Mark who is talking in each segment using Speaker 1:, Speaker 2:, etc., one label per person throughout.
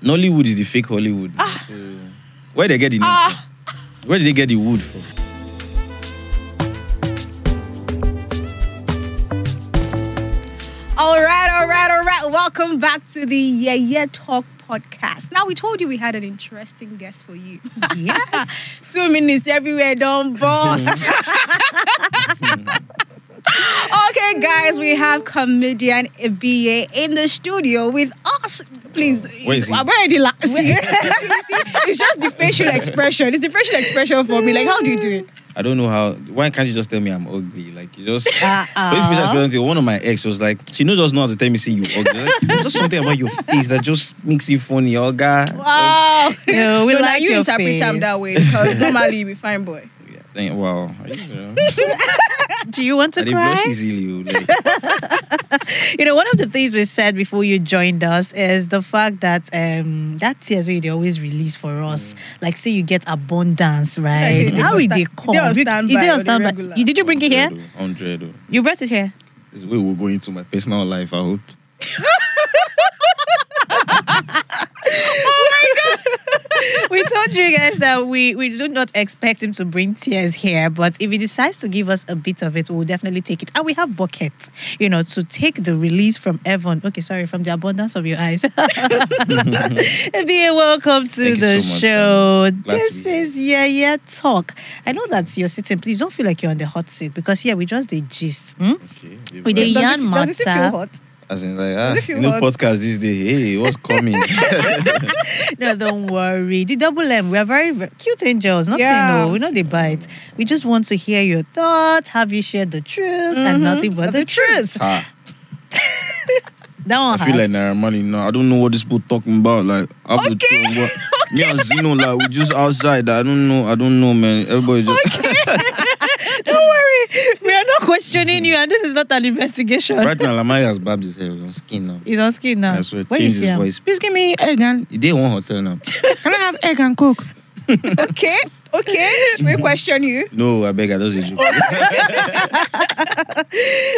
Speaker 1: Nollywood is the fake Hollywood. So where they get the name from? Where did they get the wood from?
Speaker 2: All right. Welcome back to the YeYeTalk Podcast. Now, we told you we had an interesting guest for you.
Speaker 3: Yes.
Speaker 2: 2 minutes everywhere, don't bust. Okay, guys, we have comedian Ebiye in the studio with us. Please,
Speaker 1: where is he?
Speaker 2: I'm already see, it's just the facial expression. It's the facial expression for me. Like, how do you do it?
Speaker 1: I don't know how. Why can't you just tell me I'm ugly? Like, you just. One of my ex was like, she knows just know how to tell me, say you ugly. Like, there's just something about your face that just makes it funny, Oga.
Speaker 2: Wow.
Speaker 3: No, we like
Speaker 2: you
Speaker 3: your
Speaker 2: interpret
Speaker 3: face.
Speaker 2: him that way because normally you be fine boy.
Speaker 1: Yeah, wow.
Speaker 3: Do you want to
Speaker 1: I
Speaker 3: cry?
Speaker 1: blush easily. Like,
Speaker 3: One of the things we said before you joined us is the fact that that tears where they always release for us. Like, say you get abundance, right?
Speaker 2: Like,
Speaker 3: How will they come?
Speaker 2: They on standby.
Speaker 3: You on standby. Did you bring it here?
Speaker 1: 100.
Speaker 3: You brought it here?
Speaker 1: This is where we're going to my personal life, I hope.
Speaker 3: Oh my God. We told you guys that we do not expect him to bring tears here, but if he decides to give us a bit of it, we'll definitely take it. And we have buckets, to take the release from heaven. Okay, sorry, from the abundance of your eyes. Ebiye, welcome to the show. This is YeYeTalk. I know that you're sitting. Please don't feel like you're on the hot seat because we just the gist.
Speaker 1: Okay.
Speaker 3: With the yarn matter.
Speaker 2: Does it feel hot?
Speaker 1: As in, like,
Speaker 2: hot?
Speaker 1: podcast this day. Hey, what's coming?
Speaker 3: No, don't worry. The double M, we are very, very cute angels. Nothing, no. We know they bite. We just want to hear your thoughts, have you shared the truth, and nothing but the truth. That one
Speaker 1: I feel like Naira Money now. I don't know what these people talking about. Like, me and Zeno, like, we just outside. I don't know, man. Everybody just.
Speaker 3: Don't worry. We are not questioning you, and this is not an investigation.
Speaker 1: Right now, Lamai has babbed his hair. He's on skin now.
Speaker 3: He's on skin now.
Speaker 1: I swear,
Speaker 3: Where
Speaker 1: change
Speaker 3: is
Speaker 1: his
Speaker 3: he?
Speaker 1: voice. Please give me egg and... He didn't want hotel now. Can I have egg and coke?
Speaker 2: Okay. Should we question you?
Speaker 1: No, I beg, I don't say you.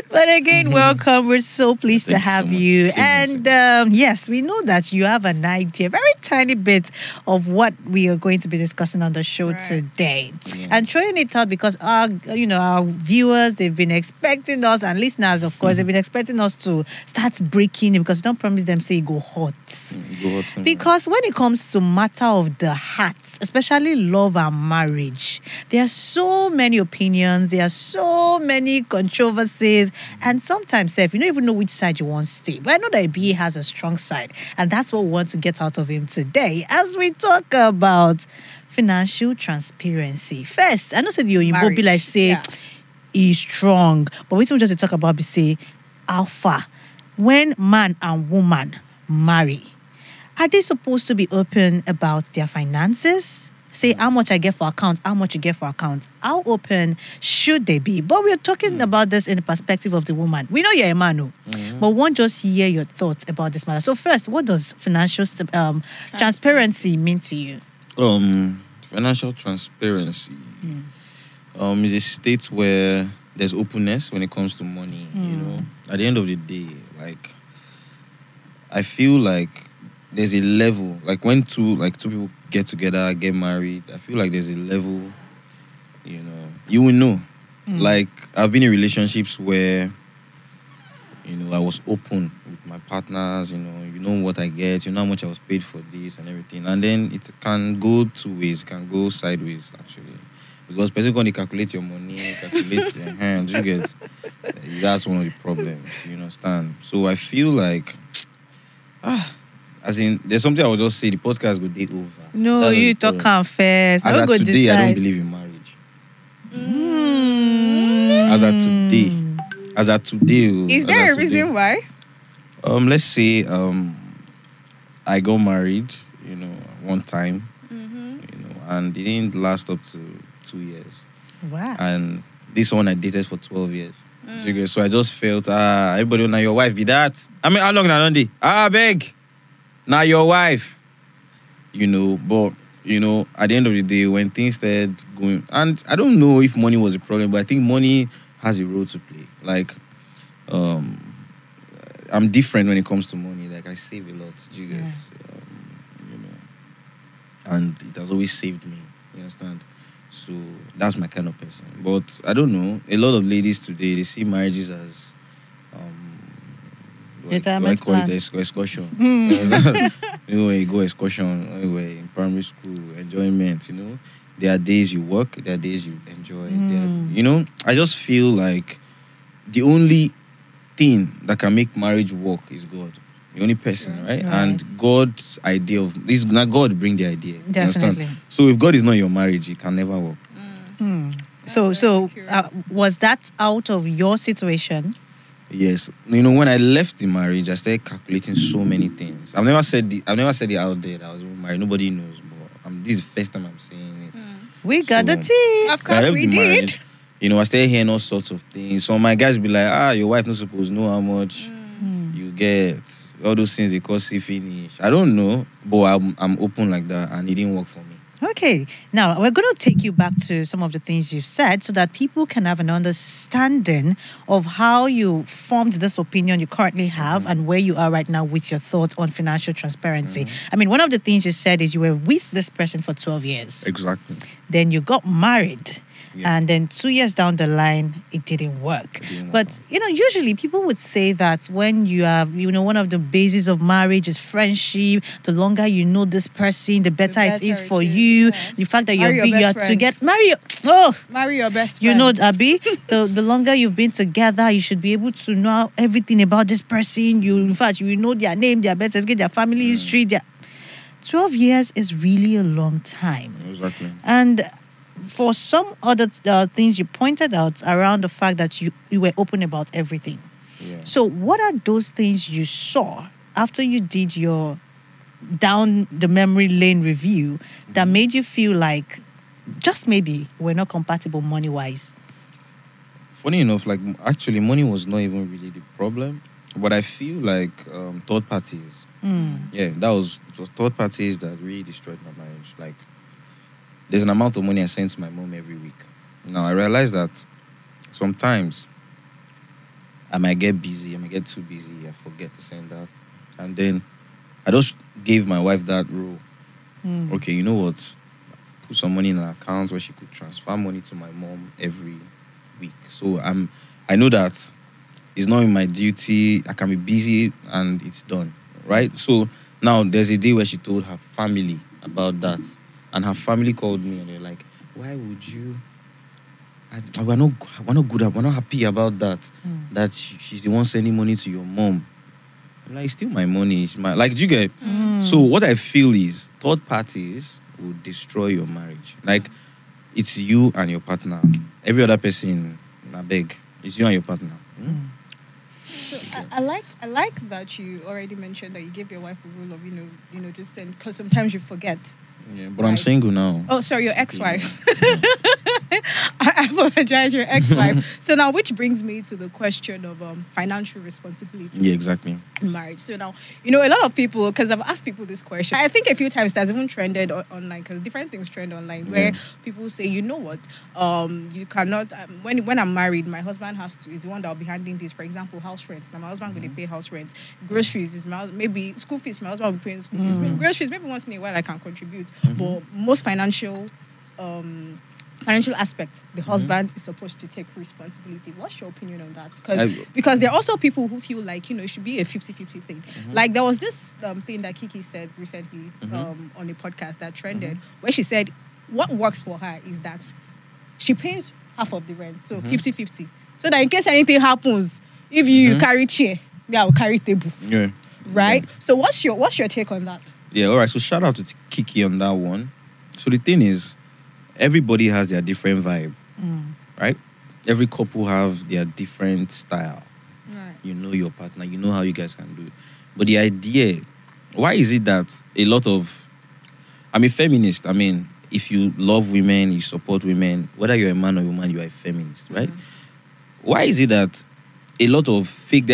Speaker 3: But again, welcome. We're so pleased to have you. And yes, we know that you have an idea, very tiny bit of what we are going to be discussing on the show today. Yeah. And throwing it out because our viewers, they've been expecting us, and listeners, of course, they've been expecting us to start breaking it because we don't promise them say go hot. Because when it comes to matter of the heart, especially love and marriage, there are so many opinions, there are so many controversies, and sometimes you don't even know which side you want to stay. But I know that Ebiye has a strong side, and that's what we want to get out of him today as we talk about financial transparency. First, I know that the Oyinbo be like say he's strong, but we don't just talk about be say alpha. When man and woman marry, are they supposed to be open about their finances? Say how much I get for account, how much you get for account. How open should they be? But we're talking about this in the perspective of the woman. We know you're a man, but won't just hear your thoughts about this matter. So first, what does financial transparency mean to you?
Speaker 1: Financial transparency is a state where there's openness when it comes to money. At the end of the day, like, I feel like there's a level, like when two people get together, get married, I feel like there's a level, you will know. Like, I've been in relationships where, I was open with my partners, you know what I get, you know how much I was paid for this and everything. And then it can go two ways, it can go sideways, actually. Because person going to calculate your money, calculate your hands, you get. That's one of the problems, you understand? So I feel like, as in, there's something I would just say, the podcast will day over.
Speaker 3: No,
Speaker 1: that's
Speaker 3: you talk confess.
Speaker 1: As of today, I don't believe in marriage. As of today.
Speaker 2: Is there a reason why?
Speaker 1: Let's say I got married, one time, and it didn't last up to 2 years.
Speaker 3: Wow.
Speaker 1: And this one I dated for 12 years. So I just felt, everybody, now your wife be that. I mean, how long now, Andy? Beg. Now your wife. But, at the end of the day, when things started going, and I don't know if money was a problem, but I think money has a role to play. Like, I'm different when it comes to money. Like, I save a lot. Do you get? and it has always saved me. You understand? So that's my kind of person. But I don't know. A lot of ladies today, they see marriages as I call it excursion. You know, when you go excursion, when you were in primary school, enjoyment, you know. There are days you work, there are days you enjoy. You know, I just feel like the only thing that can make marriage work is God. The only person, right? And God's idea of this, not God bring the idea.
Speaker 3: Definitely.
Speaker 1: So if God is not your marriage, it can never work.
Speaker 3: So was that out of your situation?
Speaker 1: Yes. You know, when I left the marriage, I started calculating so many things. I've never said it out there that I was married. Nobody knows, but this is the first time I'm saying it.
Speaker 3: We got the tea.
Speaker 2: Of course we did.
Speaker 1: You know, I started hearing all sorts of things. So my guys be like, your wife not supposed to know how much you get. All those things they call see finish. I don't know, but I'm open like that, and it didn't work for me.
Speaker 3: Okay, now we're going to take you back to some of the things you've said so that people can have an understanding of how you formed this opinion you currently have and where you are right now with your thoughts on financial transparency. I mean, one of the things you said is you were with this person for 12 years.
Speaker 1: Exactly.
Speaker 3: Then you got married. And then 2 years down the line, it didn't work. But, you know, usually people would say that when you have, you know, one of the bases of marriage is friendship. The longer you know this person, the better it is for you. Yeah. The fact that
Speaker 2: marry your best friend.
Speaker 3: You know, Abi, the longer you've been together, you should be able to know everything about this person. In fact, you know their name, their birth certificate, their family history. 12 years is really a long time.
Speaker 1: Exactly.
Speaker 3: And for some other things you pointed out around the fact that you were open about everything.
Speaker 1: Yeah.
Speaker 3: So what are those things you saw after you did your down the memory lane review that made you feel like just maybe we're not compatible money-wise?
Speaker 1: Funny enough, like actually money was not even really the problem. But I feel like third parties. Yeah, it was third parties that really destroyed my marriage. Like, there's an amount of money I send to my mom every week. Now, I realize that sometimes I might get busy, I might get too busy, I forget to send that. And then I just gave my wife that rule. Okay, you know what? Put some money in an account where she could transfer money to my mom every week. So I know that it's not in my duty. I can be busy and it's done, right? So now there's a day where she told her family about that. And her family called me and they're like, why would you? We're not good. We're not happy about that. That she's the one sending money to your mom. I'm like, it's still my money. It's my, like, do you get? So what I feel is third parties will destroy your marriage. Like, it's you and your partner. Every other person, I beg, it's you and your partner.
Speaker 2: So I like that you already mentioned that you gave your wife the rule of you know just send, because sometimes you forget.
Speaker 1: Yeah, but right. I'm single now.
Speaker 2: Oh, sorry, your ex-wife. I apologize, your ex-wife. So now, which brings me to the question of financial responsibility.
Speaker 1: Yeah, exactly.
Speaker 2: In marriage. So now, you know, a lot of people, because I've asked people this question, I think a few times that's even trended online, because different things trend online, where people say, you know what, you cannot, when I'm married, my husband is the one that will be handling this. For example, house rent. Now, my husband going to pay house rent. Groceries is maybe school fees. My husband will be paying school fees. Maybe groceries, maybe once in a while I can contribute. But most financial aspect, the husband is supposed to take responsibility. What's your opinion on that? Because there are also people who feel like, you know, it should be a 50-50 thing. Like there was this thing that Kiki said recently on a podcast that trended, where she said what works for her is that she pays half of the rent, so 50-50. So that in case anything happens, if you carry chair, I will carry table.
Speaker 1: Yeah.
Speaker 2: Right?
Speaker 1: Yeah.
Speaker 2: So what's your take on that?
Speaker 1: Yeah, all right. So shout out to Kiki on that one. So the thing is, everybody has their different vibe, right? Every couple have their different style. Right. You know your partner, you know how you guys can do it. But the idea, why is it that a lot of, I'm a feminist. I mean, if you love women, you support women, whether you're a man or a woman, you are a feminist, right? Why is it that there are a lot of fake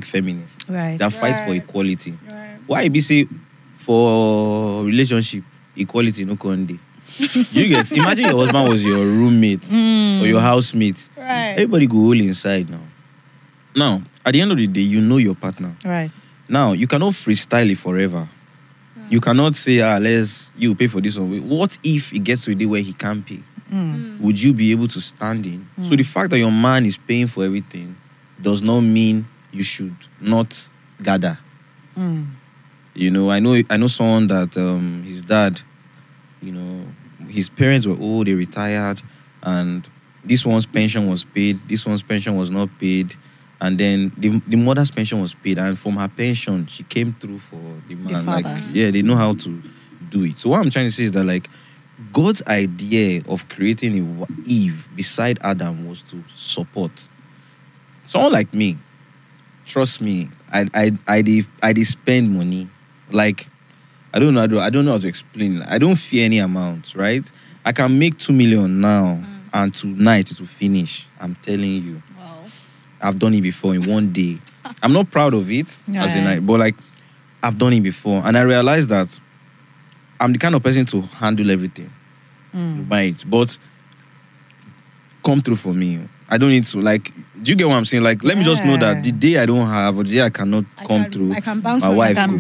Speaker 1: feminists that fight for equality? Right. Why be say for relationship, equality no conde? You get, imagine your husband was your roommate or your housemate. Right. Everybody go all inside now. Now, at the end of the day, you know your partner.
Speaker 3: Right.
Speaker 1: Now, you cannot freestyle it forever. You cannot say, you pay for this one. What if it gets to a day where he can't pay? Would you be able to stand in? So the fact that your man is paying for everything does not mean you should not gather. You know, I know someone that his dad, you know, his parents were old, they retired, and this one's pension was paid, this one's pension was not paid, and then the mother's pension was paid, and from her pension she came through for the man. Like, they know how to do it. So what I'm trying to say is that, like, God's idea of creating Eve beside Adam was to support someone like me. Trust me, I spend money. Like, I don't know how to explain. I don't fear any amount, right? I can make 2 million now, and tonight it will finish. I'm telling you.
Speaker 2: Wow.
Speaker 1: I've done it before in one day. I'm not proud of it, but like, I've done it before, and I realized that I'm the kind of person to handle everything. Right, but come through for me. I don't need to, like, do you get what I'm saying? Like, let me just know that the day I don't have, or the day I cannot come through,
Speaker 2: I can bounce
Speaker 1: my wife
Speaker 2: can,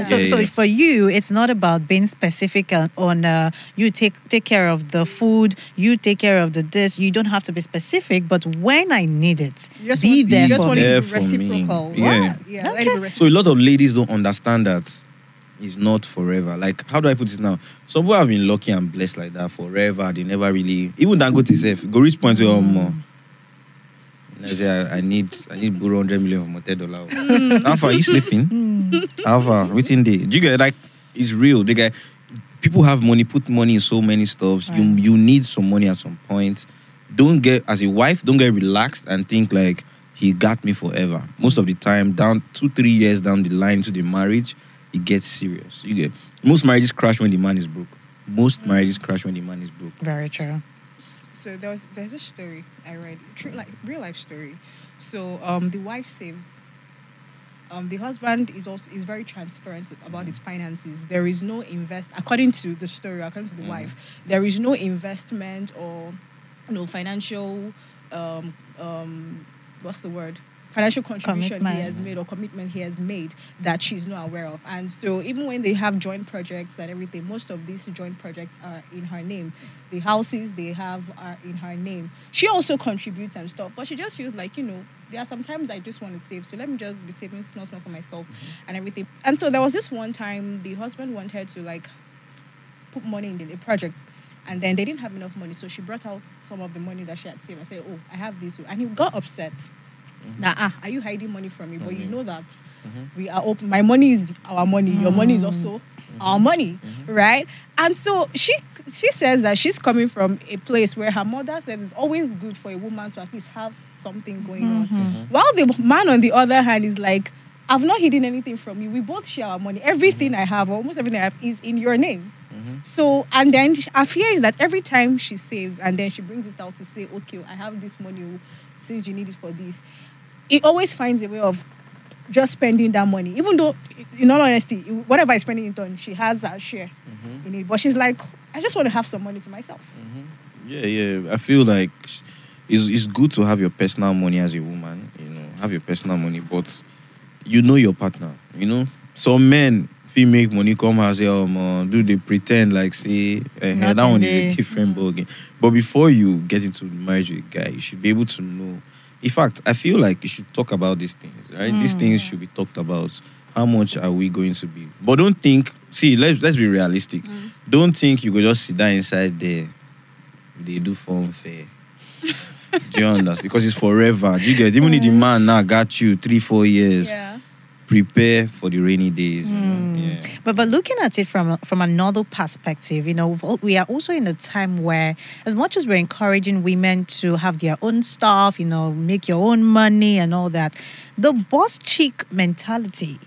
Speaker 3: So for you, it's not about being specific on you take care of the food, you take care of the this. You don't have to be specific, but when I need it, be there.
Speaker 2: You just want it to
Speaker 1: be
Speaker 2: reciprocal.
Speaker 1: Yeah.
Speaker 2: Okay.
Speaker 1: So a lot of ladies don't understand that it's not forever. Like, how do I put it now? Some people have been lucky and blessed like that forever. They never really, even Dangote itself, go reach point where more. I say, I need borrow 100 million from $10. How far are you sleeping? How far? Waiting day. Do you get, like, it's real. The guy, people have money, put money in so many stuff. You need some money at some point. Don't get, as a wife, don't get relaxed and think like he got me forever. Most of the time, down 2-3 years down the line to the marriage, it gets serious. You get, most marriages crash when the man is broke. Most marriages crash when the man is broke.
Speaker 3: Very true.
Speaker 2: So there's a story I read, true, like real life story. So the wife saves. The husband is very transparent about his finances. There is no according to the story, according to the wife, there is no investment or financial what's the word? Financial contribution he has made or commitment he has made that she's not aware of. And so even when they have joint projects and everything, most of these joint projects are in her name. The houses they have are in her name. She also contributes and stuff, but she just feels like, there are sometimes I just want to save, so let me just be saving small for myself and everything. And so there was this one time the husband wanted to, like, put money in the project, and then they didn't have enough money, so she brought out some of the money that she had saved and said, oh, I have this. And he got upset. Now, are you hiding money from me? But you know that we are open. My money is our money. Your money is also our money, right? And so she says that she's coming from a place where her mother says it's always good for a woman to at least have something going on. While the man, on the other hand, is like, I've not hidden anything from you. We both share our money. Everything I have, almost everything I have, is in your name. So, and then our fear is that every time she saves and then she brings it out to say, okay, I have this money, since you need it for this, it always finds a way of just spending that money. Even though, in all honesty, whatever I'm spending it on, she has that share in it. But she's like, I just want to have some money to myself.
Speaker 1: I feel like it's good to have your personal money as a woman, have your personal money, but your partner, Some men, if you make money, come and say, do they pretend like, say, that one is a different ballgame. But before you get into marriage with a guy, you should be able to know. In fact, I feel like you should talk about these things, right? These things should be talked about. How much are we going to be? But don't think, let's be realistic. Don't think you could just sit down inside there. They do phone fair. Do you understand? Because it's forever. Do you get? Even if the man now got you 3-4 years, prepare for the rainy days.
Speaker 3: But looking at it from another perspective, we are also in a time where, as much as we're encouraging women to have their own stuff, make your own money and all that, the boss chick mentality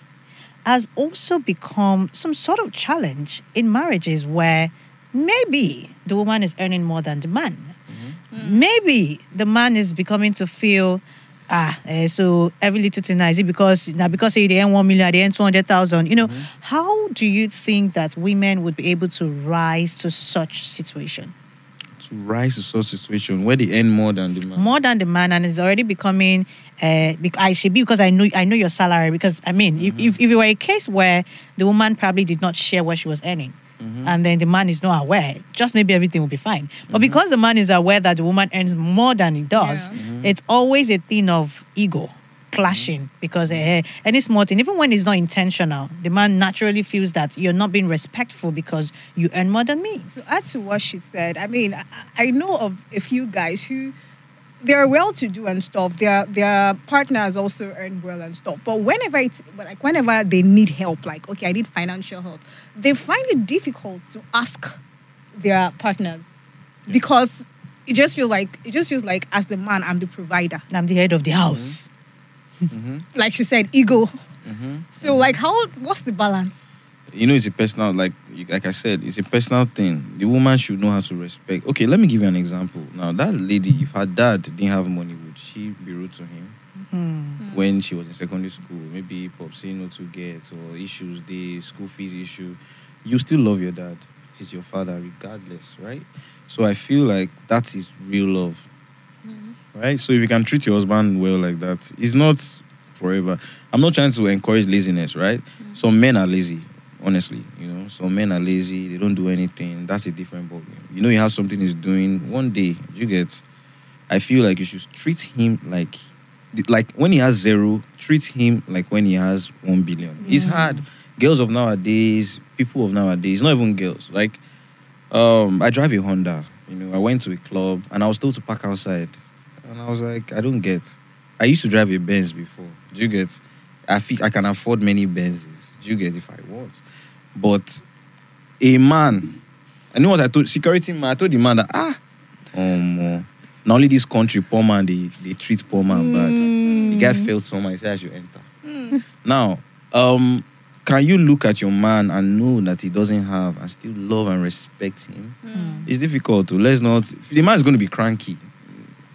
Speaker 3: has also become some sort of challenge in marriages where maybe the woman is earning more than the man. Maybe the man is becoming to feel, so every little thing, is it because they earn 1 million, they earn 200,000? How do you think that women would be able to rise to such situation?
Speaker 1: to rise to such situation where they earn more than the man?
Speaker 3: More than the man, and it's already becoming. I should be because I know your salary. Because I mean, if it were a case where the woman probably did not share what she was earning, and then the man is not aware, just maybe everything will be fine. But because the man is aware that the woman earns more than he does, it's always a thing of ego clashing, because any small thing, even when it's not intentional, the man naturally feels that you're not being respectful because you earn more than me.
Speaker 2: To add to what she said, I mean, I know of a few guys who they're well-to-do and stuff. Their partners also earn well and stuff. But whenever they need help, like, okay, I need financial help, they find it difficult to ask their partners because it just feels like as the man, I'm the provider.
Speaker 3: I'm the head of the house.
Speaker 2: Like she said, ego. So, like, what's the balance?
Speaker 1: You know, it's a personal, like I said, it's a personal thing. The woman should know how to respect. Okay, let me give you an example. Now, that lady, if her dad didn't have money, would she be rude to him? When she was in secondary school, maybe Popsy no to get, or issues, the school fees issue, you still love your dad. He's your father, regardless, right? So I feel like that is real love. Right? So if you can treat your husband well like that, it's not forever. I'm not trying to encourage laziness, right? Some men are lazy, honestly. You know, some men are lazy, they don't do anything. That's a different ballgame. You know, he has something he's doing. One day, I feel like you should treat him like when he has 0, treat him like when he has 1 billion. It's hard. Girls of nowadays, people of nowadays, not even girls. Like, I drive a Honda. You know, I went to a club and I was told to park outside. And I was like, I don't get. I used to drive a Benz before. Do you get? I feel I can afford many Benzes. Do you get if I want? But a man, I know what I told security man. I told the man that not only this country poor man they treat poor man bad. The guy felt someone. He said I should enter. Now, can you look at your man and know that he doesn't have and still love and respect him? It's difficult to. Let's not. The man is going to be cranky.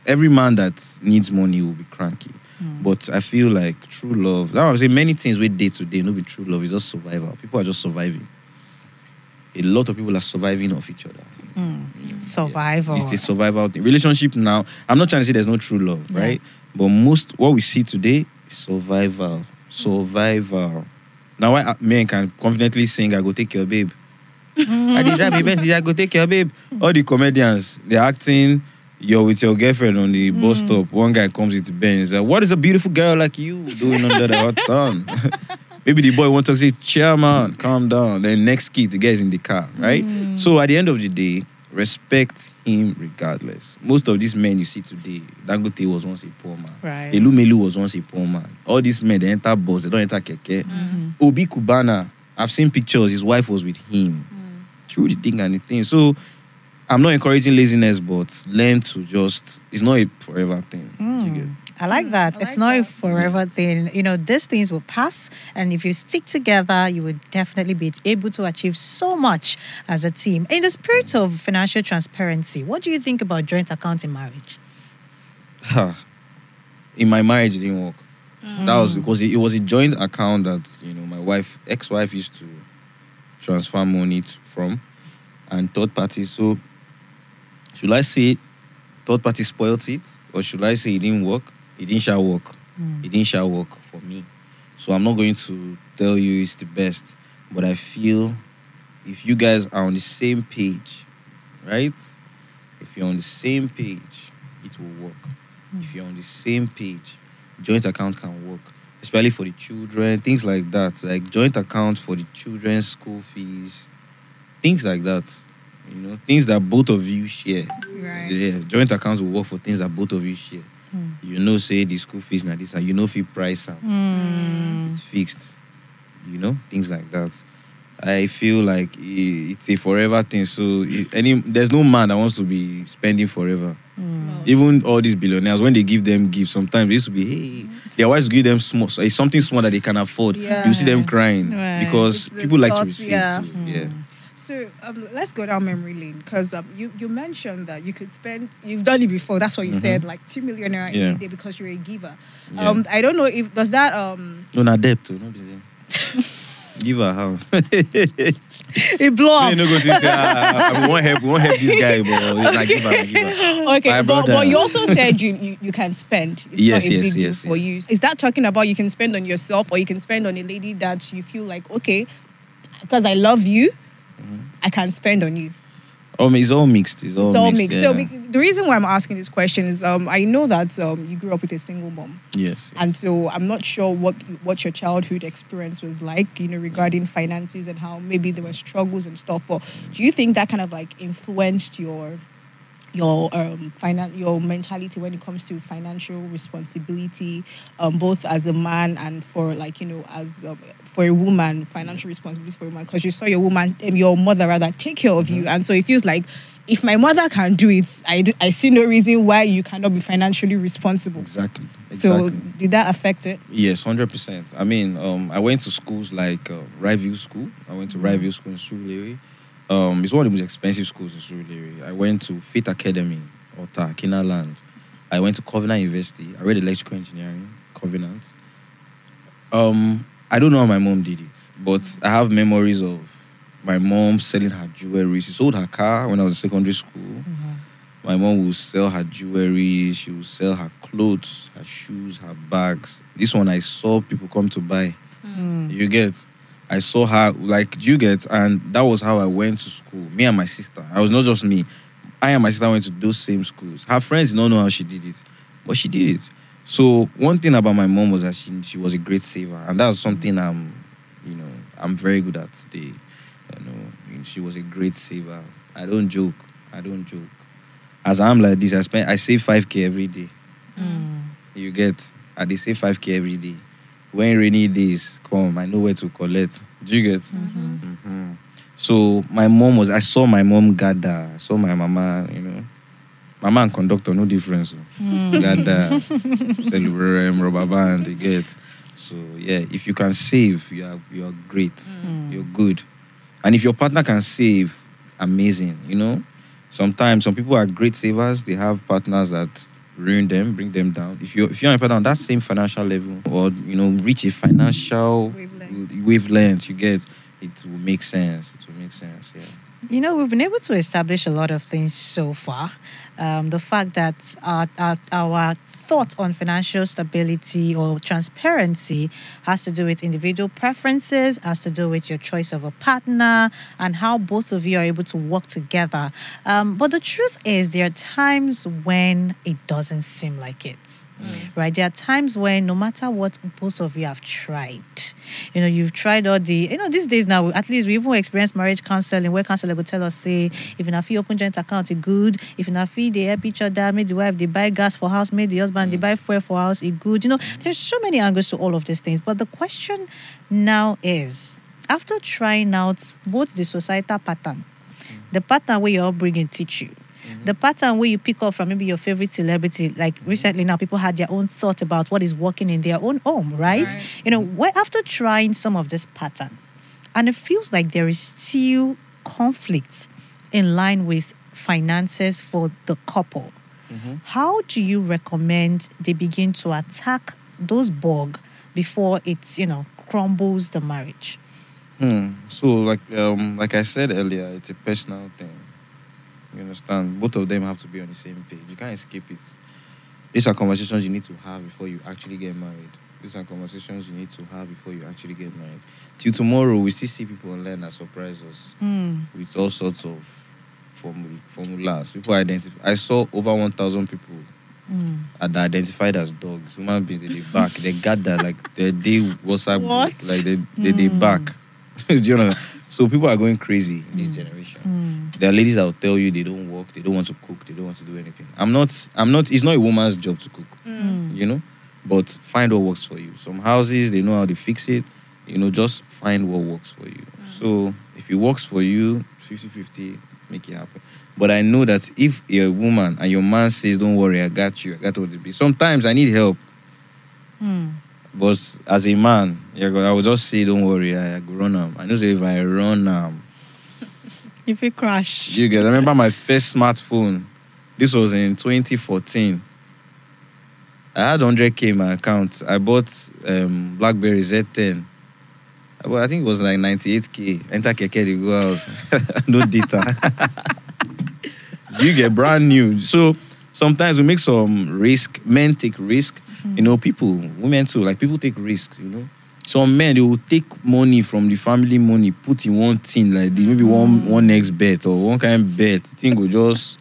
Speaker 1: Every man that needs money will be cranky. But I feel like true love, now I'm saying many things we day to day, no be true love, it's just survival. People are just surviving. A lot of people are surviving off each other.
Speaker 3: Survival.
Speaker 1: It's a survival thing. Relationship now, I'm not trying to say there's no true love, right? But what we see today is survival. Survival. Now why men can confidently sing, I go take your babe. I did drive events, I go take your babe. All the comedians, they're acting. You're with your girlfriend on the bus stop. One guy comes with Benz. Like, what is a beautiful girl like you doing under the hot sun? Maybe the boy wants to say, chairman, calm down. Then next kid, the guy's in the car, right? So at the end of the day, respect him regardless. Most of these men you see today, Dangote was once a poor man.
Speaker 3: Right.
Speaker 1: Elumelu was once a poor man. All these men, they enter bus, they don't enter keke. Obi Kubana, I've seen pictures, his wife was with him. Through the thing and the thing. So, I'm not encouraging laziness, but learn to just, it's not a forever thing. You get?
Speaker 3: I like that. It's not a forever thing. You know, these things will pass. And if you stick together, you will definitely be able to achieve so much as a team. In the spirit of financial transparency, what do you think about joint account in marriage?
Speaker 1: In my marriage, it didn't work. That was because it was a joint account that, you know, my ex-wife used to transfer money from, and third party. So, should I say third party spoiled it, or should I say it didn't work? It didn't shall work. It didn't shall work for me. So I'm not going to tell you it's the best, but I feel if you guys are on the same page, right? If you're on the same page, it will work. If you're on the same page, joint account can work, especially for the children, things like that, like joint account for the children's school fees, things like that. You know, things that both of you share.
Speaker 2: Right.
Speaker 1: Yeah, joint accounts will work for things that both of you share. You know, say the school fees now this, and you know, fee price it's fixed. You know, things like that. I feel like it's a forever thing. So there's no man that wants to be spending forever. Even all these billionaires, when they give them gifts, sometimes it used to be, hey, their wives give them small, so it's something small that they can afford. You see them crying because people like to receive too. Yeah.
Speaker 2: So let's go down memory lane, because you mentioned that you could spend, you've done it before, that's what you said, like 2 million naira in a day because you're a giver. I don't know if, does that...
Speaker 1: No, not debt too. No, Give her how.
Speaker 3: It blow up.
Speaker 1: No go think, we won't help this guy, but like, give her.
Speaker 2: Okay, but you also said you can spend. It's
Speaker 1: Yes,
Speaker 2: not a
Speaker 1: yes,
Speaker 2: big deal
Speaker 1: yes,
Speaker 2: for
Speaker 1: yes.
Speaker 2: you. Is that talking about you can spend on yourself or you can spend on a lady that you feel like, okay, because I love you, I can spend on you?
Speaker 1: It's all mixed. It's all mixed.
Speaker 2: So
Speaker 1: Yeah.
Speaker 2: the reason why I'm asking this question is I know that you grew up with a single mom.
Speaker 1: Yes.
Speaker 2: And so I'm not sure what your childhood experience was like, regarding finances and how maybe there were struggles and stuff. But do you think that kind of like influenced your mentality when it comes to financial responsibility, both as a man and for as for a woman, financial responsibility for a woman, because you saw your mother rather take care of you, and so it feels like if my mother can do it, I see no reason why you cannot be financially responsible.
Speaker 1: Exactly.
Speaker 2: So did that affect it?
Speaker 1: Yes, 100%. I mean, I went to schools like Ryview School. I went to Ryview School in Surulere. It's one of the most expensive schools in Surulere. I went to Faith Academy, Ota, Kinaland. I went to Covenant University. I read electrical engineering, Covenant. I don't know how my mom did it, but I have memories of my mom selling her jewelry. She sold her car when I was in secondary school. My mom would sell her jewelry. She would sell her clothes, her shoes, her bags. This one I saw people come to buy. You get? I saw her, like, you get? And that was how I went to school. Me and my sister. I was not just me. I and my sister went to those same schools. Her friends did not know how she did it, but she did it. So one thing about my mom was that she was a great saver, and that's something I'm very good at today. She was a great saver. I don't joke. As I'm like this, I save 5K every day. You get? I save 5K every day. When rainy days come, I know where to collect. Do you get? So I saw my mom gather. I saw my mama, Mama and conductor, no difference. Gather, celebrate, rubber band, you get? So, yeah, if you can save, you are great. You're good. And if your partner can save, amazing, Sometimes some people are great savers. They have partners that ruin them, bring them down. If you're a partner on that same financial level or, reach a financial wavelength, you get, it will make sense. Yeah.
Speaker 3: We've been able to establish a lot of things so far. The fact that our thought on financial stability or transparency has to do with individual preferences, has to do with your choice of a partner, and how both of you are able to work together. But the truth is, there are times when it doesn't seem like it. Right? There are times when no matter what both of you have tried, you've tried all the, these days now, at least we even experience marriage counseling where counselor will tell us, say, if you not fee open joint account, it's good. If you not fee, they help each other, make the wife, they buy gas for house, make the husband, they buy fuel for house, it's good. There's so many angles to all of these things. But the question now is, after trying out both the societal pattern, the pattern where your upbringing teach you, the pattern where you pick up from maybe your favorite celebrity, like recently now, people had their own thought about what is working in their own home, right? Where after trying some of this pattern, and it feels like there is still conflict in line with finances for the couple, how do you recommend they begin to attack those bugs before it, crumbles the marriage?
Speaker 1: So, like I said earlier, it's a personal thing. You understand? Both of them have to be on the same page. You can't escape it. These are conversations you need to have before you actually get married. These are conversations you need to have before you actually get married. Till tomorrow, we still see people online that surprise us with all sorts of formulas. People identify. I saw over 1,000 people that are identified as dogs. Human beings, they back. They gather like they WhatsApp group, like they back. Do you know? So people are going crazy in this generation. There are ladies that will tell you they don't work, they don't want to cook, they don't want to do anything. I'm not. It's not a woman's job to cook, but find what works for you. Some houses, they know how to fix it. Just find what works for you. So if it works for you, 50-50, make it happen. But I know that if you're a woman and your man says, don't worry, I got you, I got what it be. Sometimes I need help. But as a man, I would just say, don't worry, I go run am. I know if I run
Speaker 3: if it crash.
Speaker 1: You guys, I remember my first smartphone. This was in 2014. I had 100K in my account. I bought BlackBerry Z10. Well, I think it was like 98k. Enter keke, they go house. No data. You get brand new. So sometimes we make some risk. Men take risk. You know, women too. Like people take risks. You know, some men they will take money from the family money, put in one thing like this, maybe one next bet or one kind of bet. Thing will just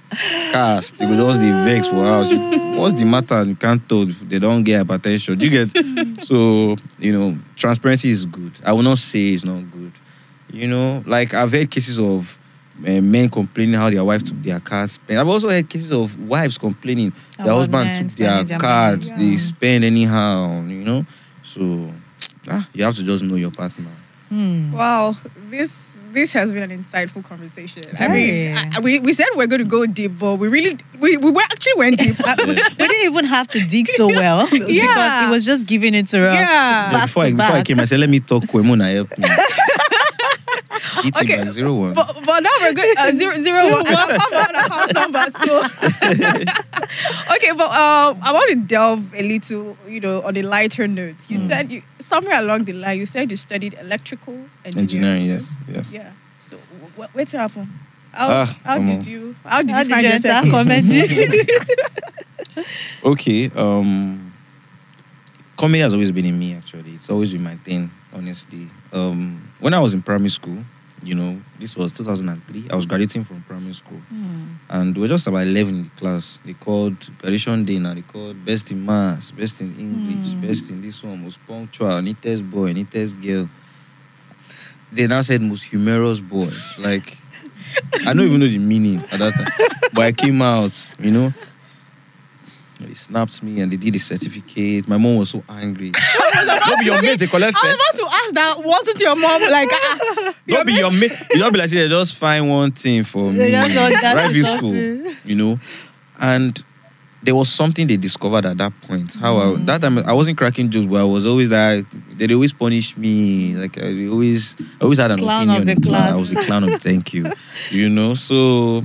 Speaker 1: cast. They will just the vex for house. What's the matter? You can't tell if they don't get hypertension. You get so you know transparency is good. I will not say it's not good. You know, like I've heard cases of men complaining how their wife took their car spend. I've also heard cases of wives complaining their husband took their card, they spend anyhow, you know. So you have to just know your partner.
Speaker 2: Wow, this has been an insightful conversation. I mean, we said we're going to go deep, but we actually went deep.
Speaker 3: We didn't even have to dig so well because he was just giving it to us.
Speaker 2: Yeah.
Speaker 1: Before I came, I said, let me talk. Kwemuna help me.
Speaker 2: Okay,
Speaker 1: like 0-1.
Speaker 2: But now we're good. 0-1. House number 2. Okay, but I want to delve a little, you know, on a lighter note. You said somewhere along the line, you said you studied electrical engineering.
Speaker 1: Yes.
Speaker 2: Yeah. So what's happened? How did you find yourself
Speaker 3: enter comedy?
Speaker 1: Okay. Comedy has always been in me. Actually, it's always been my thing. Honestly, when I was in primary school, you know, this was 2003. I was graduating from primary school, and we were just about 11 in the class. They called graduation day now. They called best in maths, best in English, best in this one, most punctual, neatest boy, neatest girl. They now said most humorous boy. Like, I don't even know the meaning at that time, but I came out, you know. They snapped me and they did a certificate. My mom was so angry. Don't be your mate, they collect first.
Speaker 2: I was about to ask that. Wasn't your mom like?
Speaker 1: Don't be your mate. You don't be like, say, just find one thing for me. Private school, you know. And there was something they discovered at that point. That time I wasn't cracking jokes, but I was always like, they always punish me. Like I always had an
Speaker 3: clown
Speaker 1: opinion.
Speaker 3: Of the class.
Speaker 1: I was the clown of thank you. You know, so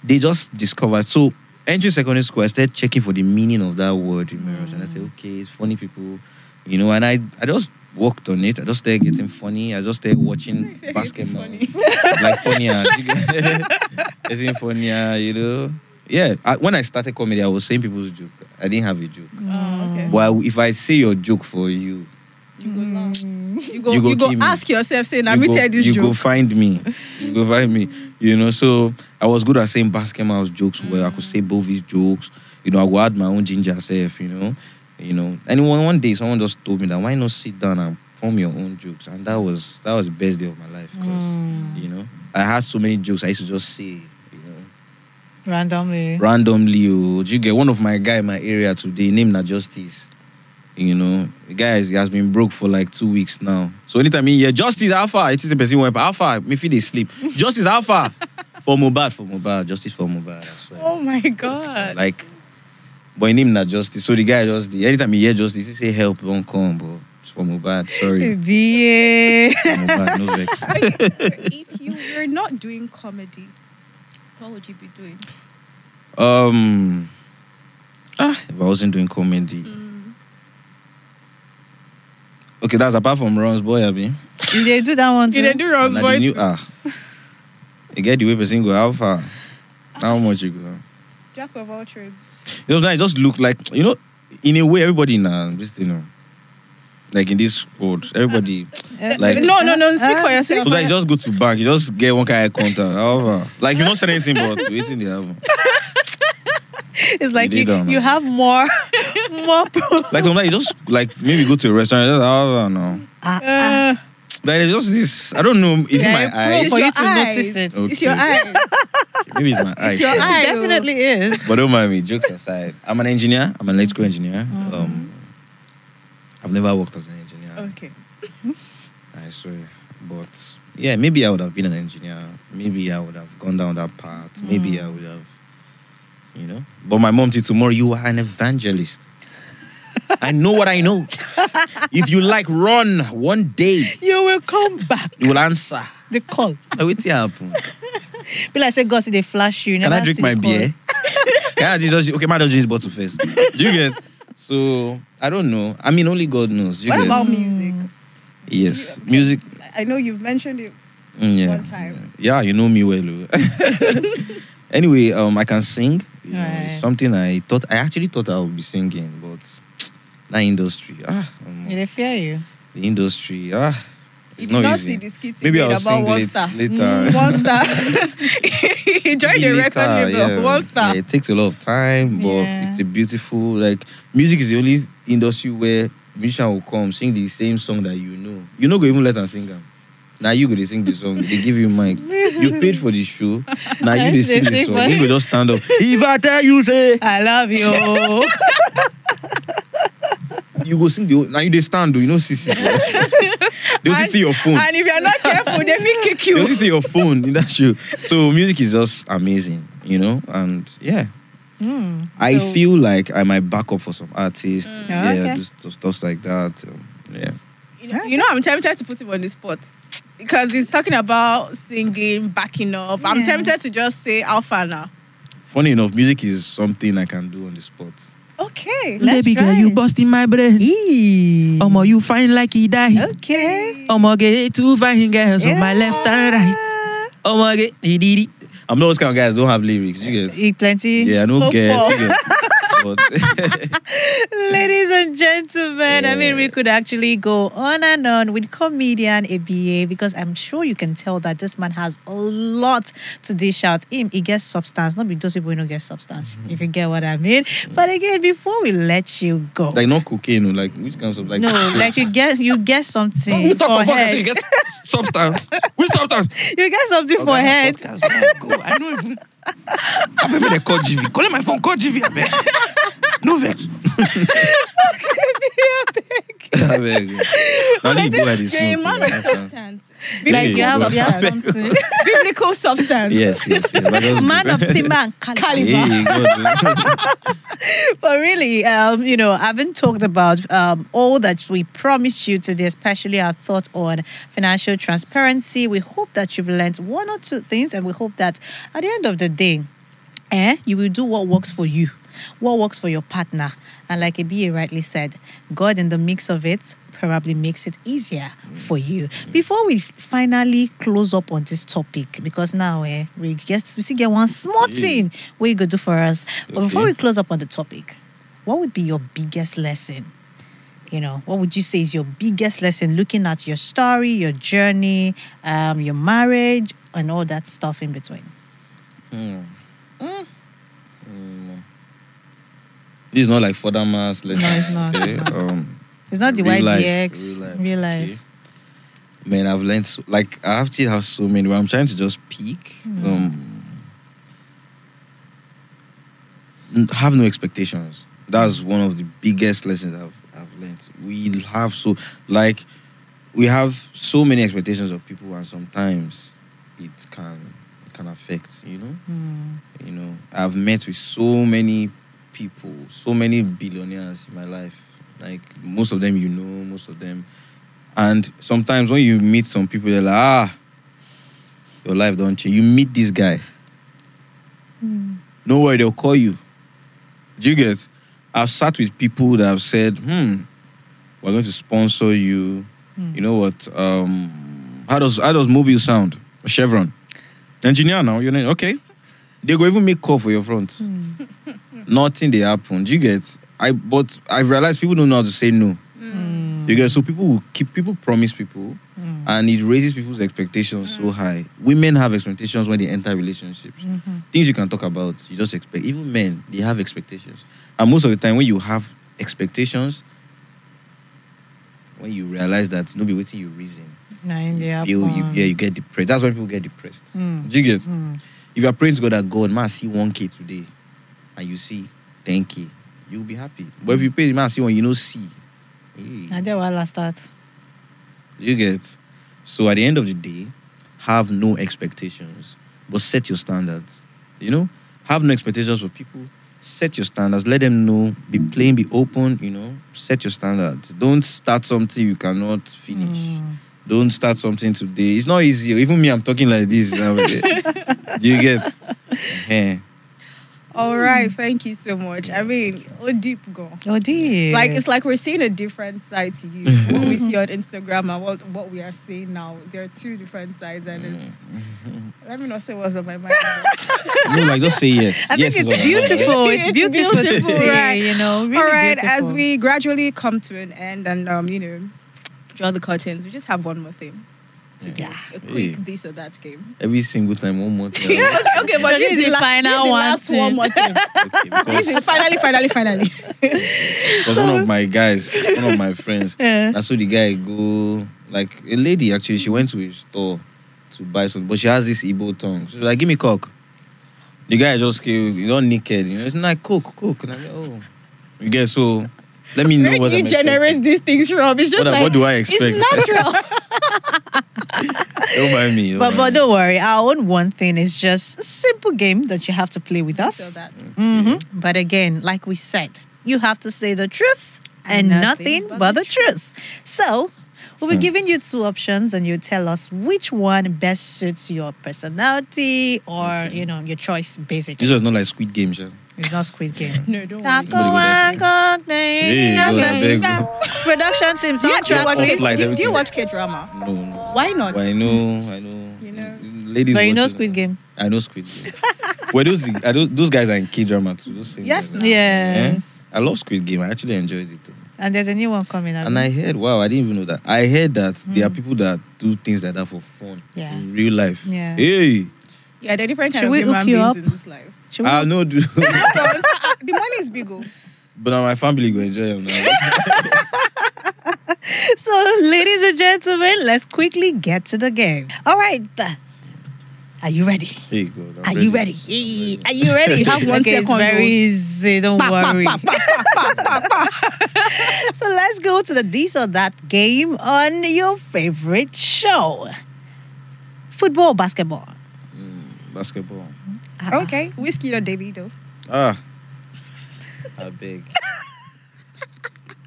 Speaker 1: they just discovered. So entering secondary school, I started checking for the meaning of that word, humorous. And I said, okay, it's funny people, you know, and I just worked on it. I just started getting funny. I just started watching basketball. Like funnier. Getting funnier, you know. Yeah, when I started comedy, I was saying people's joke. I didn't have a joke.
Speaker 2: Oh, okay.
Speaker 1: But if I say your joke for you,
Speaker 2: you go laugh. You go ask yourself, say, now me tell this joke.
Speaker 1: You go find me. You go find me. You know, so I was good at saying basketball jokes where I could say Bovi's jokes. You know, I would add my own ginger self, you know. And one day someone just told me that why not sit down and form your own jokes? And that was the best day of my life because, you know, I had so many jokes I used to just say.
Speaker 3: Randomly.
Speaker 1: Oh, you get one of my guy in my area today, named Na Justice. You know, the guy he has been broke for like 2 weeks now. So anytime he hear Justice Alpha, it is the person who Alpha, maybe they sleep. Justice Alpha for Mohbad, Justice for Mohbad. I swear.
Speaker 2: Oh my God.
Speaker 1: Like, but he named Na Justice. So the guy anytime he hear Justice, he say help, don't come, but it's for Mohbad. Sorry.
Speaker 3: Ebiye.
Speaker 1: For Mohbad, no vex.
Speaker 2: If you were not doing comedy, what would you be doing?
Speaker 1: If I wasn't doing comedy. Okay, that's apart from Ron's Boy, Abi.
Speaker 3: You did do that one too?
Speaker 2: You did do Ron's Boy too?
Speaker 1: You get the way person go, how far? How much you go?
Speaker 2: Jack of all trades.
Speaker 1: You know, it just look like, you know, in a way, everybody in this, you know, like in this world, everybody, like...
Speaker 2: No, speak for yourself.
Speaker 1: So that you just go to bank, you just get one kind of contact, however. Like, you don't say anything, but waiting the album.
Speaker 3: It's like you have more.
Speaker 1: Like sometimes you just like maybe go to a restaurant. Just, I don't know. Like it's just this. I don't know. Is it my eyes?
Speaker 3: For you to notice it.
Speaker 1: Okay.
Speaker 2: It's your eyes.
Speaker 1: Maybe it's my eyes.
Speaker 2: It's your eyes.
Speaker 3: It definitely is.
Speaker 1: But don't mind me. Jokes aside, I'm an engineer. I'm an electrical engineer. I've never worked as an engineer.
Speaker 2: Okay.
Speaker 1: I swear. But yeah, maybe I would have been an engineer. Maybe I would have gone down that path. Maybe I would have. You know, but my mom said tomorrow you are an evangelist. I know what I know. If you like run one day,
Speaker 3: you will come back.
Speaker 1: You will answer
Speaker 3: the call.
Speaker 1: What's happen?
Speaker 3: Be like say God see they flash you.
Speaker 1: Can I drink my beer? Can I just okay? My just drink bottle first. Do you get? So I don't know. I mean, only God knows.
Speaker 2: What about music?
Speaker 1: Yes, music.
Speaker 2: I know you've mentioned it one time.
Speaker 1: Yeah, you know me well. Anyway, I can sing. You know, it's something I actually thought I would be singing, but that industry.
Speaker 3: They fear you.
Speaker 1: The industry. It's
Speaker 2: not
Speaker 1: not
Speaker 2: easy.
Speaker 1: easy.
Speaker 2: The skit
Speaker 1: Maybe I'll
Speaker 2: about
Speaker 1: sing
Speaker 2: one star.
Speaker 1: later.
Speaker 2: 1 star. He joined the record label. 1 star.
Speaker 1: Yeah, it takes a lot of time, but it's a beautiful, like, music is the only industry where musician will come sing the same song that you know. You know, go even let them sing them. Now you go to sing the song. They give you mic. You paid for the show. Now you they sing the song. You go just stand up. If I tell you, say
Speaker 3: I love you.
Speaker 1: You go sing the. Now you they stand. You know, sissy. They'll see your phone.
Speaker 2: And if you're not careful, they will kick you.
Speaker 1: They'll see your phone in that show. So music is just amazing, you know, and yeah. I feel like I might back up for some artists. Do stuff like that.
Speaker 2: You know, I'm tempted to put him on the spot because he's talking about singing, backing up. I'm tempted to just say Alpha now.
Speaker 1: Funny enough, music is something I can do on the spot.
Speaker 2: Okay,
Speaker 3: baby girl, you busting my brain. Omo, you fine like he die.
Speaker 2: Okay.
Speaker 3: Omo,
Speaker 2: get
Speaker 3: 2 fine girls on my left and right. Omo, get did.
Speaker 1: I'm not those kind of guys that don't have lyrics. You get
Speaker 3: plenty.
Speaker 1: Yeah, I don't get. But
Speaker 3: ladies and gentlemen, I mean, we could actually go on and on with comedian Ebiye because I'm sure you can tell that this man has a lot to dish out. He gets substance, not because people don't get substance, if you get what I mean. But again, before we let you go,
Speaker 1: like not cocaine, like which kind of like
Speaker 3: like you get something
Speaker 1: we talk
Speaker 3: for
Speaker 1: about
Speaker 3: head.
Speaker 1: you get substance. Which substance?
Speaker 3: You get something for head.
Speaker 1: I know even. I better call GV. Call my phone. Call GV. No vex. I beg. Now you go at this.
Speaker 2: You're a man of substance.
Speaker 3: Like you have something.
Speaker 2: Biblical substance.
Speaker 1: Yes.
Speaker 3: Man of timber and caliber. But really, you know, I haven't talked about all that we promised you today, especially our thought on financial transparency. We hope that you've learned 1 or 2 things, and we hope that at the end of the day, you will do what works for you, what works for your partner. And like Ebiye rightly said, God in the mix of it probably makes it easier for you. Before we finally close up on this topic, because now we still get one small thing what you go do for us. But before we close up on the topic, what would be your biggest lesson? You know, what would you say is your biggest lesson looking at your story, your journey, your marriage, and all that stuff in between?
Speaker 1: This is not like further mass lesson.
Speaker 3: No, it's not.
Speaker 1: Okay?
Speaker 3: It's not the YDX, real life.
Speaker 1: Okay. Man, I've learned I actually have so many where I'm trying to just peak. Have no expectations. That's one of the biggest lessons I've learned. We have so many expectations of people, and sometimes it can affect, you know? You know, I've met with so many people, so many billionaires in my life. Like, most of them you know, most of them. And sometimes when you meet some people, they're like, your life don't change. You meet this guy. No worry, they'll call you. Do you get? I've sat with people that have said, we're going to sponsor you. You know what? How does mobile sound? Chevron. Engineer now, you're okay. They go even make call for your front. Nothing they happen. Do you get? But I've realized people don't know how to say no. You get? So people promise people, and it raises people's expectations so high. Women have expectations when they enter relationships. Things you can talk about, you just expect. Even men, they have expectations. And most of the time, when you have expectations, when you realize that nobody waiting you reason, you get depressed. That's when people get depressed. Do you get? If you're praying to God that God, man, see 1K today, and you see 10K, you'll be happy. But if you pray, man, see 1, you know, see.
Speaker 3: I did what last start.
Speaker 1: You get? So at the end of the day, have no expectations, but set your standards. You know? Have no expectations for people. Set your standards. Let them know. Be plain, be open, you know? Set your standards. Don't start something you cannot finish. Don't start something today. It's not easy. Even me, I'm talking like this. Do you get?
Speaker 2: All right, thank you so much. I mean, deep go.
Speaker 3: Oh dear.
Speaker 2: Like it's like we're seeing a different side to you. What we see on Instagram and what we are seeing now. There are two different sides, and it's. Let me not say what's on my mind.
Speaker 1: No, like just say yes.
Speaker 3: I
Speaker 1: yes
Speaker 3: think it's beautiful. It's beautiful to see,
Speaker 2: right?
Speaker 3: Really
Speaker 2: All right,
Speaker 3: beautiful.
Speaker 2: as we gradually come to an end and draw the curtains, we just have one more thing.
Speaker 3: Yeah.
Speaker 2: A quick this or that game.
Speaker 1: Every single time, one more time.
Speaker 2: Okay, but
Speaker 3: this is the final one.
Speaker 2: Last one more thing. This is finally.
Speaker 1: Because one of my guys, one of my friends, I saw the guy go, like a lady actually, she went to a store to buy something, but she has this Igbo tongue. She was like, give me coke. The guy just came, he's all naked, it's like, coke. And I'm like, oh. You get so, let me know what I'm expecting.
Speaker 2: Generate these things from. It's just
Speaker 1: what do I expect?
Speaker 2: It's natural.
Speaker 1: Don't mind me.
Speaker 3: But don't worry, our own one thing is just a simple game that you have to play with us. But again, like we said, you have to say the truth and nothing but the truth. So we'll be giving you two options and you tell us which one best suits your personality or your choice basically.
Speaker 1: This was not like Squid Game, sure.
Speaker 3: It's not Squid Game.
Speaker 2: No, don't
Speaker 1: Hey,
Speaker 3: production team soundtrack.
Speaker 2: Do you watch K-drama?
Speaker 1: No.
Speaker 2: Why not?
Speaker 1: Well, I know. Ladies,
Speaker 3: but you know Squid Game.
Speaker 1: I know Squid Game. Well, those guys are in K-drama too. Those same
Speaker 2: Yes.
Speaker 1: guys.
Speaker 3: Yes.
Speaker 1: I love Squid Game. I actually enjoyed it too.
Speaker 3: And there's a new one coming out.
Speaker 1: And I heard, wow, I didn't even know that. I heard that there are people that do things like that for fun in real life.
Speaker 3: Yeah.
Speaker 1: Hey.
Speaker 2: Yeah, they're different kind
Speaker 3: Should
Speaker 2: of
Speaker 3: we
Speaker 2: human
Speaker 3: hook you
Speaker 2: beings
Speaker 3: up?
Speaker 2: in this life.
Speaker 1: I'll not do.
Speaker 2: The money is big.
Speaker 1: But now my family go enjoy them now.
Speaker 3: So, ladies and gentlemen, let's quickly get to the game. All right. Are you ready?
Speaker 1: Hey, God.
Speaker 3: Are you ready? Are you ready? You have 1 second. It's very easy. Don't worry. So let's go to the this or that game on your favorite show. Football or basketball?
Speaker 1: Basketball.
Speaker 2: Okay. Whiskey or Davido?
Speaker 1: I beg.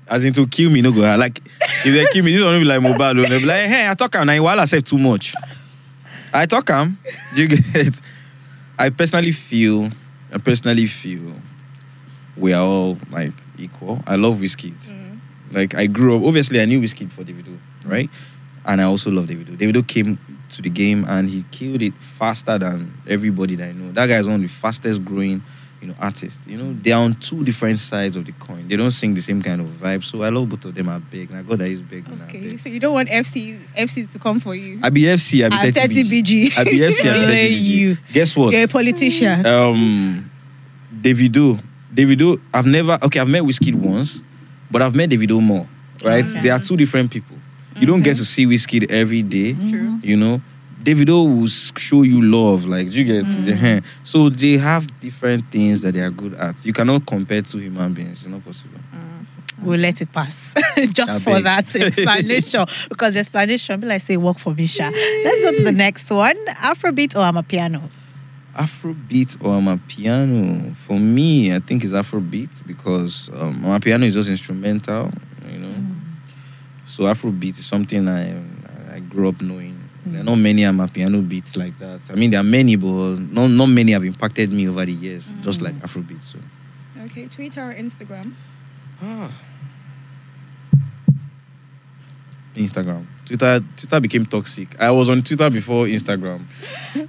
Speaker 1: As in to kill me, no go. Like, if they kill me, this one will be like mobile. They'll be like, hey, I talk am now. While I say too much. I talk am. You get it? I personally feel we are all like equal. I love Wizkid. Like I grew up. Obviously, I knew Wizkid for Davido, right? And I also love Davido. Davido came to the game and he killed it faster than everybody that I know. That guy is one of the fastest growing, artists. They're on two different sides of the coin. They don't sing the same kind of vibe. So I love both of them are big. And I got that he's big.
Speaker 2: Okay, so you don't want FC to come for you?
Speaker 1: I be FC, I be 30 BG. I be FC, I be 30 BG. Guess what?
Speaker 2: You're a politician.
Speaker 1: Davido, I've met Wizkid once, but I've met Davido more, right?
Speaker 2: Okay.
Speaker 1: They are two different people. You don't get to see Wizkid every day.
Speaker 2: True.
Speaker 1: Davido will show you love, like, do you get it? So they have different things that they are good at. You cannot compare two human beings. It's not possible.
Speaker 3: We'll let it pass just for that explanation. Because the explanation, be like say, work for me, Sha. Let's go to the next one. Afrobeat or Amapiano?
Speaker 1: Afrobeat or Amapiano? For me, I think it's Afrobeat because Amapiano is just instrumental, So Afrobeat is something I grew up knowing. There are not many Amapiano beats like that. I mean, there are many, but not many have impacted me over the years, just like Afrobeat. So.
Speaker 2: Okay, Twitter or Instagram?
Speaker 1: Instagram. Twitter became toxic. I was on Twitter before Instagram,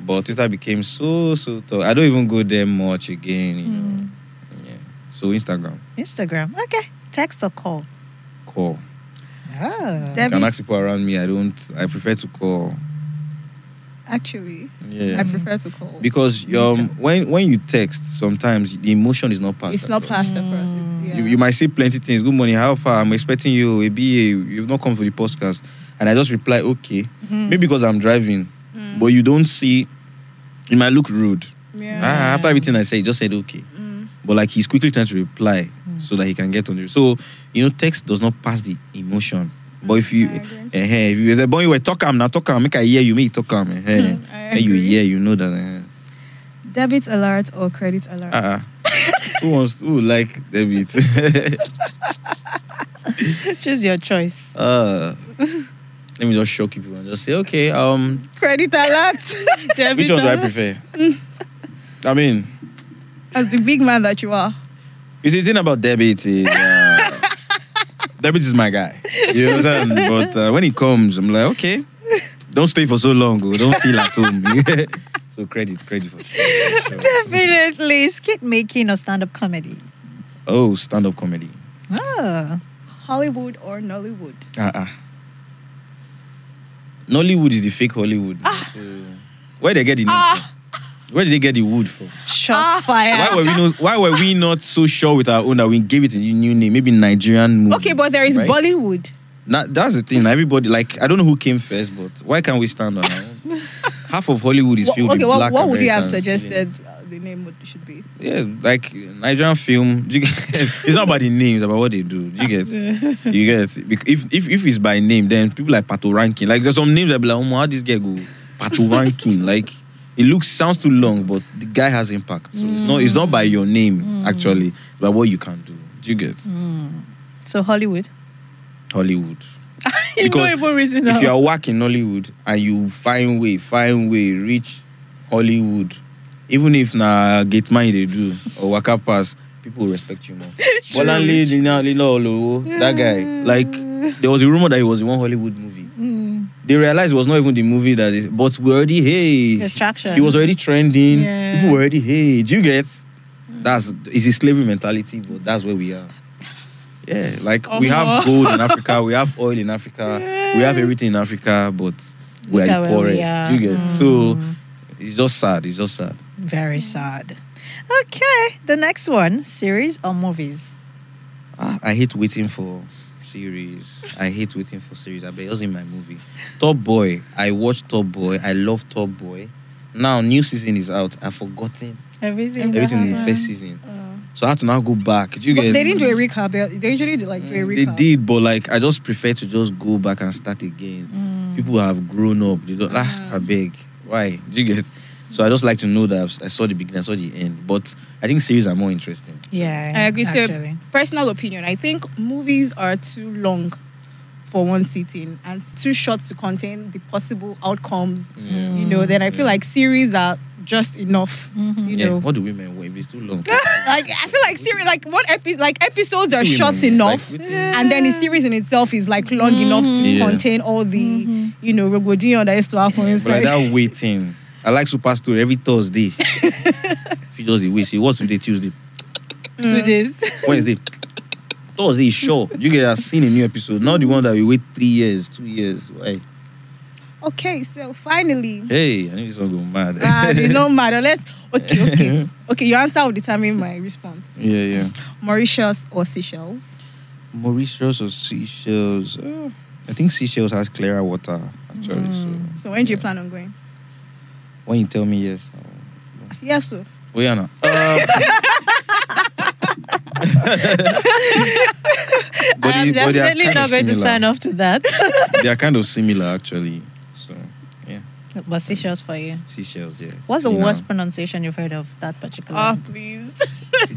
Speaker 1: but Twitter became so toxic. I don't even go there much again, Yeah. So Instagram.
Speaker 3: Instagram. Okay. Text or call?
Speaker 1: Call.
Speaker 3: Oh.
Speaker 1: I can ask people around me. I prefer to call.
Speaker 2: Actually,
Speaker 1: yeah,
Speaker 2: I prefer to call
Speaker 1: because when you text, sometimes the emotion is not passed.
Speaker 2: It's not passed across.
Speaker 1: You might say plenty things. Good morning. How far? I'm expecting you. Ebiye, you've not come for the podcast, and I just reply okay. Maybe because I'm driving, but you don't see. It might look rude.
Speaker 2: Yeah.
Speaker 1: After everything I say, just said okay. But like he's quickly trying to reply so that he can get on it. So text does not pass the emotion. But if you say, boy, you were talk am, make I hear you, make you talk am. You hear, you know that.
Speaker 2: Debit alert or credit alert?
Speaker 1: Who like debit?
Speaker 3: Choose your choice.
Speaker 1: Let me just shock people and just say, okay,
Speaker 2: credit alert.
Speaker 1: Which one do I prefer? I mean,
Speaker 2: As the big man that you are.
Speaker 1: You see, the thing about Debit is... Debit is my guy. You know what I'm saying? But when he comes, I'm like, okay. Don't stay for so long. Don't feel at home. So credit for sure.
Speaker 3: Definitely. Skit making or stand-up comedy?
Speaker 1: Oh, stand-up comedy.
Speaker 2: Hollywood or Nollywood?
Speaker 1: Nollywood is the fake Hollywood. So, where they get the name from? Where did they get the wood from?
Speaker 3: Shots fired.
Speaker 1: Why were we not so sure with our own that we gave it a new name? Maybe Nigerian movie.
Speaker 2: Okay, but there is
Speaker 1: right?
Speaker 2: Bollywood.
Speaker 1: That's the thing. Everybody, like, I don't know who came first, but why can't we stand on our own? Half of Hollywood is filled with black
Speaker 2: what would you have
Speaker 1: Americans,
Speaker 2: suggested the name should be?
Speaker 1: Yeah, like Nigerian film. It's not about the names, about what they do. You get? If it's by name, then people like Pato Ranking. Like there's some names that be like, how this guy go Pato Ranking? Like it sounds too long, but the guy has impact. So it's not by your name actually, it's by what you can do. Do you get?
Speaker 3: So Hollywood.
Speaker 1: Because if you are working Hollywood and you find way reach Hollywood, even if na gate man they do or waka pass, people will respect you more. That guy, like there was a rumor that he was in one Hollywood movie. They realized it was not even the movie that is, but we already
Speaker 3: distraction.
Speaker 1: He was already trending. People were already do you get? It's a slavery mentality, but that's where we are. Yeah, like we have gold in Africa, we have oil in Africa, we have everything in Africa, but we are the poorest. You get? So it's just sad.
Speaker 3: Very sad. Okay, the next one, series or movies?
Speaker 1: I hate waiting for series. I bet it was in my movie. Top Boy. I watched Top Boy. I love Top Boy. Now new season is out. I've forgotten everything in the first season. So I had to now go back. They
Speaker 2: didn't do a recap. They usually do like a recap.
Speaker 1: They did, but like I just prefer to just go back and start again. People have grown up. They don't I beg. Why? Do you get? So I just like to know that I saw the beginning, I saw the end. But I think series are more interesting.
Speaker 3: Yeah,
Speaker 2: I agree.
Speaker 3: Actually.
Speaker 2: So personal opinion, I think movies are too long for one sitting and too short to contain the possible outcomes. Then I feel like series are just enough. You know.
Speaker 1: What do women want if it's too long?
Speaker 2: Like I feel like series, like episodes are short enough, and then the series in itself is like long enough to contain all the rogodinho that is to happen.
Speaker 1: But like that waiting, I like Super Story every Thursday. If you just wait, see what's today Tuesday,
Speaker 3: 2 days,
Speaker 1: Wednesday, Thursday is sure. You get a seen a new episode. Not the one that we wait 3 years, 2 years. Why?
Speaker 2: Okay, so finally.
Speaker 1: Hey, I need this one go mad.
Speaker 2: No matter. Okay. Your answer will determine my response.
Speaker 1: Yeah.
Speaker 2: Mauritius or Seychelles?
Speaker 1: Mauritius or Seychelles? I think Seychelles has clearer water actually.
Speaker 2: So when do you plan on going?
Speaker 1: When you tell me yes.
Speaker 2: Yes, sir.
Speaker 1: Oyana.
Speaker 3: I'm definitely not going to sign off to that.
Speaker 1: They are kind of similar actually. So yeah.
Speaker 3: But Seychelles for you?
Speaker 1: Seychelles, yes.
Speaker 3: What's the worst pronunciation you've heard of that particular one?
Speaker 2: Please.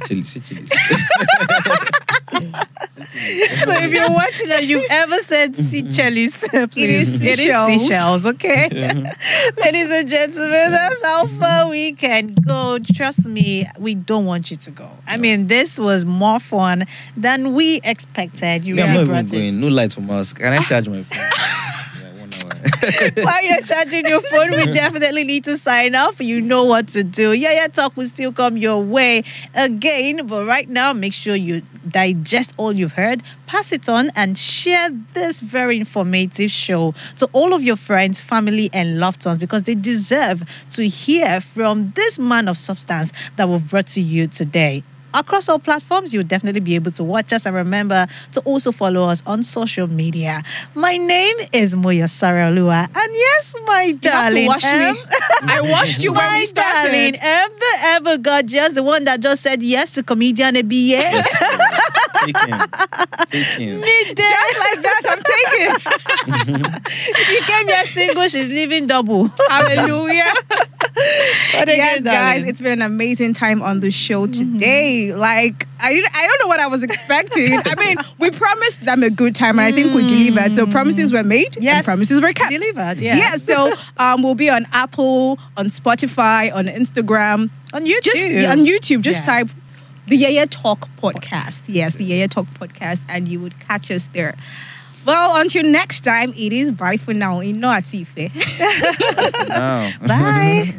Speaker 1: Seychelles.
Speaker 3: So if you're watching and you've ever said Seychelles, please, it is Seychelles, okay? Ladies and gentlemen, that's how far we can go. Trust me, we don't want you to go. I mean, this was more fun than we expected.
Speaker 1: I'm not even going. No light from us. Can I charge my phone?
Speaker 3: While you're charging your phone, we definitely need to sign off. You know what to do. YeYeTalk will still come your way again. But right now, make sure you digest all you've heard, pass it on, and share this very informative show to all of your friends, family, and loved ones because they deserve to hear from this man of substance that we've brought to you today. Across all platforms, you'll definitely be able to watch us. And remember to also follow us on social media. My name is Moya Saralua. And yes, my darling.
Speaker 2: You have to wash me. I washed you when we started.
Speaker 3: My darling, the ever gorgeous, the one that just said yes to comedian Ebiye.
Speaker 1: Yes, take him.
Speaker 2: Just like that, I'm taking.
Speaker 3: She came here single, she's leaving double.
Speaker 2: Hallelujah. Yes, guys, it's been an amazing time on the show today. Like, I don't know what I was expecting. I mean, we promised them a good time, and I think we delivered. So promises were made, and promises were kept.
Speaker 3: Delivered,
Speaker 2: yeah. So we'll be on Apple, on Spotify, on Instagram,
Speaker 3: on YouTube.
Speaker 2: On YouTube, just type the YeYeTalk Podcast. Yes, the YeYeTalk Podcast, and you would catch us there. Well, until next time, it is bye for now.
Speaker 3: Bye.